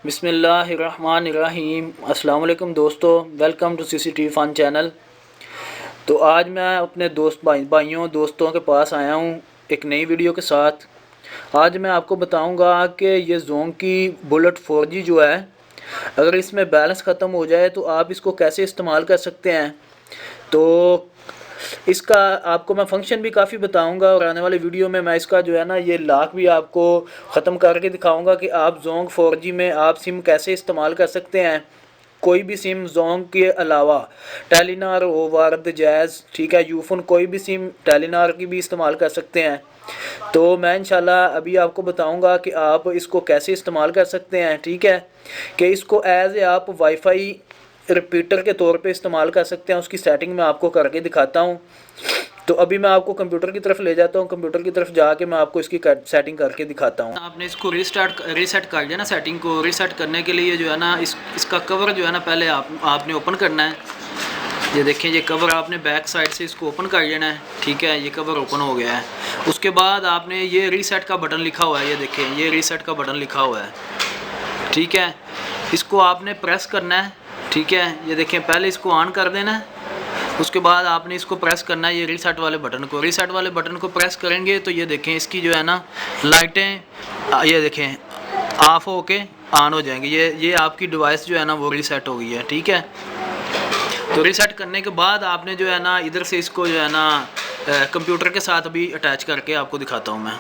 बिस्मिल्लाहिर्रहमानिर्रहीम। अस्सलाम वालेकुम दोस्तों, welcome to CCTV fun channel. तो आज मैं अपने भाइयों दोस्तों के पास आया हूँ एक नई वीडियो के साथ। आज मैं आपको बताऊँगा कि ये जोंग की बुलेट 4G जो है, अगर इसमें बैलेंस ख़त्म हो जाए तो आप इसको कैसे इस्तेमाल कर सकते हैं। तो इसका आपको मैं फंक्शन भी काफ़ी बताऊंगा और आने वाले वीडियो में मैं इसका जो है ना ये लॉक भी आपको ख़त्म करके दिखाऊंगा कि आप जोंग 4G में आप सिम कैसे इस्तेमाल कर सकते हैं। कोई भी सिम जोंग के अलावा टेलीनार हो, वारद, जैज़, ठीक है, यूफोन, कोई भी सिम टेलीनार की भी इस्तेमाल कर सकते हैं। तो मैं इंशाल्लाह अभी आपको बताऊंगा कि आप इसको कैसे इस्तेमाल कर सकते हैं। ठीक है, कि इसको एज ए आप वाईफाई रिपीटर के तौर पे इस्तेमाल कर सकते हैं। उसकी सेटिंग मैं आपको करके दिखाता हूँ। तो अभी मैं आपको कंप्यूटर की तरफ ले जाता हूँ। कंप्यूटर की तरफ जाके मैं आपको इसकी सेटिंग करके दिखाता हूँ। आपने इसको रीसेट कर दिया ना। सेटिंग को रीसेट करने के लिए जो है ना इसका कवर जो है ना पहले आपने ओपन करना है। ये देखिए, ये कवर आपने बैक साइड से इसको ओपन कर लेना है। ठीक है, ये कवर ओपन हो गया है। उसके बाद आपने ये रीसेट का बटन लिखा हुआ है, ये देखिए ये रीसेट का बटन लिखा हुआ है। ठीक है, इसको आपने प्रेस करना है। ठीक है, ये देखें, पहले इसको ऑन कर देना है। उसके बाद आपने इसको प्रेस करना है, ये रीसेट वाले बटन को। रीसेट वाले बटन को प्रेस करेंगे तो ये देखें इसकी जो है ना लाइटें ये देखें ऑफ होके ऑन हो जाएंगी। ये आपकी डिवाइस जो है ना वो रीसेट हो गई है। ठीक है, तो रीसेट करने के बाद आपने जो है ना इधर से इसको जो है ना कंप्यूटर के साथ भी अटैच करके आपको दिखाता हूँ मैं।